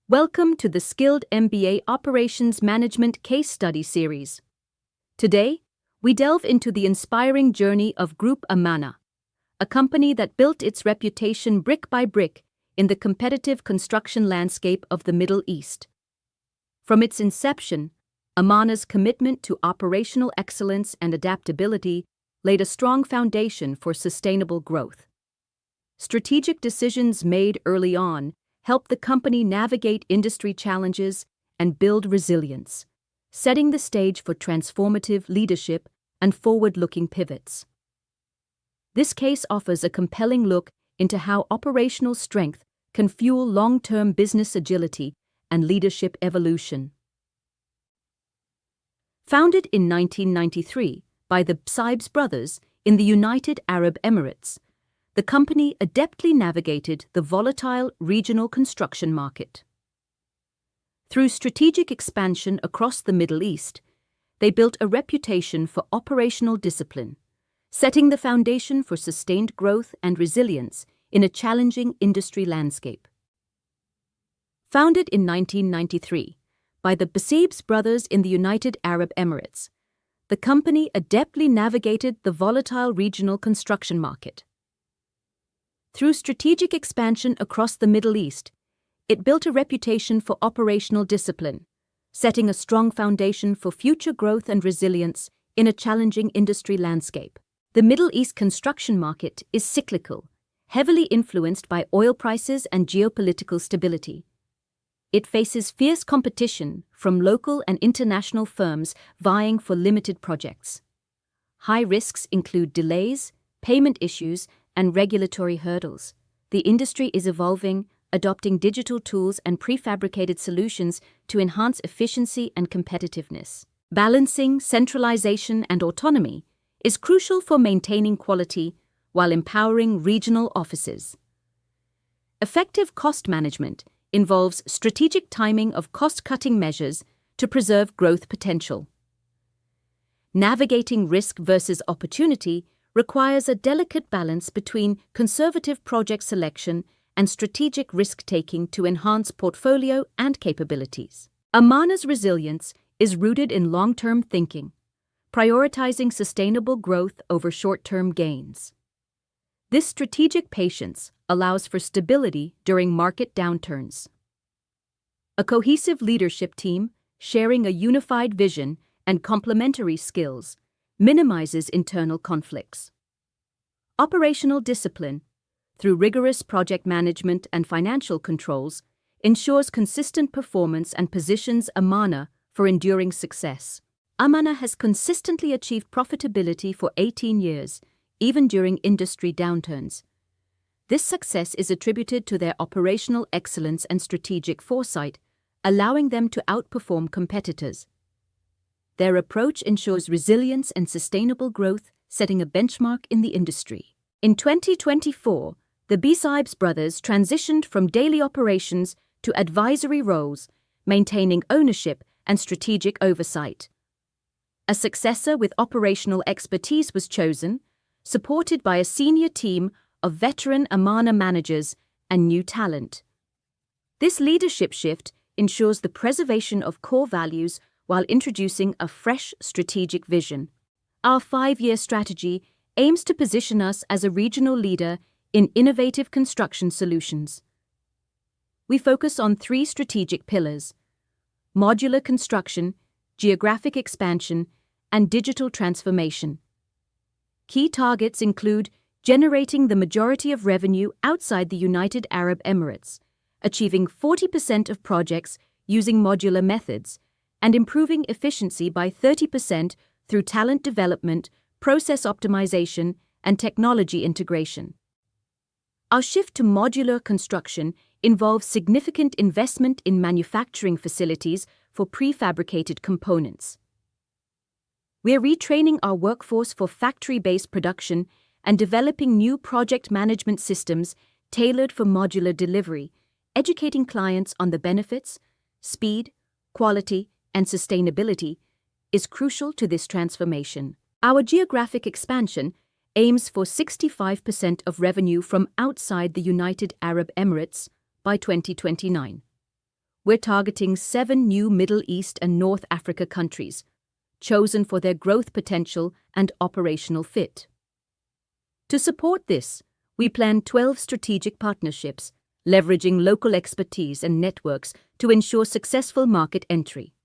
Welcome to the Skilled MBA Operations Management Case Study Series. Today, we delve into the inspiring journey of Group AMANA, a company that built its reputation brick by brick in the competitive construction landscape of the Middle East. From its inception, AMANA's commitment to operational excellence and adaptability laid a strong foundation for sustainable growth. Strategic decisions made early on help the company navigate industry challenges and build resilience, setting the stage for transformative leadership and forward-looking pivots. This case offers a compelling look into how operational strength can fuel long-term business agility and leadership evolution. Founded in 1993 by the Saibs brothers in the United Arab Emirates, the company adeptly navigated the volatile regional construction market. Through strategic expansion across the Middle East, they built a reputation for operational discipline, setting the foundation for sustained growth and resilience in a challenging industry landscape. Founded in 1993 by the Saibs brothers in the United Arab Emirates, the company adeptly navigated the volatile regional construction market. Through strategic expansion across the Middle East, it built a reputation for operational discipline, setting a strong foundation for future growth and resilience in a challenging industry landscape. The Middle East construction market is cyclical, heavily influenced by oil prices and geopolitical stability. It faces fierce competition from local and international firms vying for limited projects. High risks include delays, payment issues, and regulatory hurdles. The industry is evolving, adopting digital tools and prefabricated solutions to enhance efficiency and competitiveness. Balancing centralization and autonomy is crucial for maintaining quality while empowering regional offices. Effective cost management involves strategic timing of cost-cutting measures to preserve growth potential. Navigating risk versus opportunity requires a delicate balance between conservative project selection and strategic risk-taking to enhance portfolio and capabilities. AMANA's resilience is rooted in long-term thinking, prioritizing sustainable growth over short-term gains. This strategic patience allows for stability during market downturns. A cohesive leadership team, sharing a unified vision and complementary skills, minimizes internal conflicts. Operational discipline, through rigorous project management and financial controls, ensures consistent performance and positions AMANA for enduring success. AMANA has consistently achieved profitability for 18 years, even during industry downturns. This success is attributed to their operational excellence and strategic foresight, allowing them to outperform competitors. Their approach ensures resilience and sustainable growth, setting a benchmark in the industry. In 2024, the Saibs brothers transitioned from daily operations to advisory roles, maintaining ownership and strategic oversight. A successor with operational expertise was chosen, supported by a senior team of veteran AMANA managers and new talent. This leadership shift ensures the preservation of core values while introducing a fresh strategic vision. Our 5-year strategy aims to position us as a regional leader in innovative construction solutions. We focus on 3 strategic pillars: modular construction, geographic expansion, and digital transformation. Key targets include generating the majority of revenue outside the United Arab Emirates, achieving 40% of projects using modular methods, and improving efficiency by 30% through talent development, process optimization, and technology integration. Our shift to modular construction involves significant investment in manufacturing facilities for prefabricated components. We're retraining our workforce for factory-based production and developing new project management systems tailored for modular delivery, educating clients on the benefits, speed, quality, and sustainability is crucial to this transformation. Our geographic expansion aims for 65% of revenue from outside the United Arab Emirates by 2029. we're targeting 7 new Middle East and North Africa countries, chosen for their growth potential and operational fit. To support this, we plan 12 strategic partnerships, leveraging local expertise and networks to ensure successful market entry.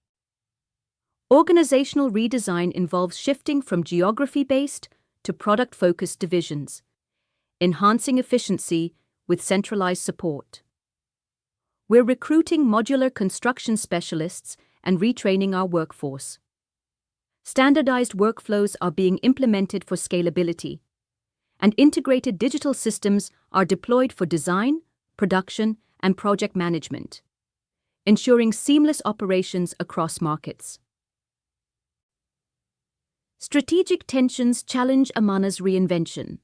Organizational redesign involves shifting from geography-based to product-focused divisions, enhancing efficiency with centralized support. We're recruiting modular construction specialists and retraining our workforce. Standardized workflows are being implemented for scalability, and integrated digital systems are deployed for design, production, and project management, ensuring seamless operations across markets. Strategic tensions challenge Amana's reinvention.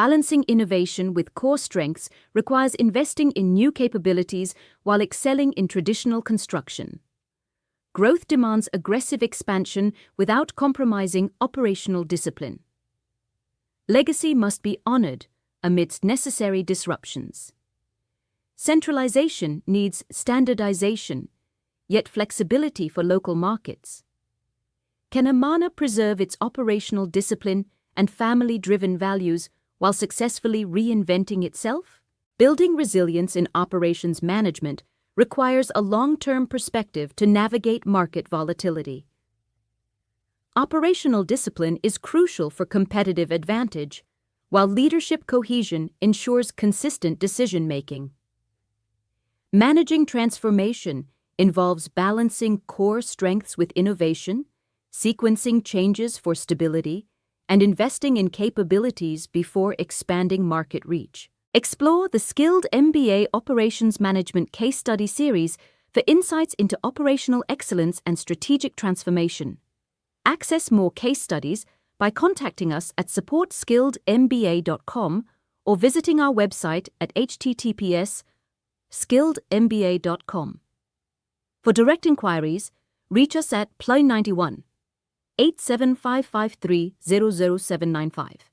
Balancing innovation with core strengths requires investing in new capabilities while excelling in traditional construction. Growth demands aggressive expansion without compromising operational discipline. Legacy must be honored amidst necessary disruptions. Centralization needs standardization, yet flexibility for local markets. Can Amana preserve its operational discipline and family-driven values while successfully reinventing itself? Building resilience in operations management requires a long-term perspective to navigate market volatility. Operational discipline is crucial for competitive advantage, while leadership cohesion ensures consistent decision-making. Managing transformation involves balancing core strengths with innovation, sequencing changes for stability, and investing in capabilities before expanding market reach. Explore the Skilled MBA Operations Management Case Study Series for insights into operational excellence and strategic transformation. Access more case studies by contacting us at support@skilledmba.com or visiting our website at https://skilledmba.com. For direct inquiries, reach us at +91 87553 00795.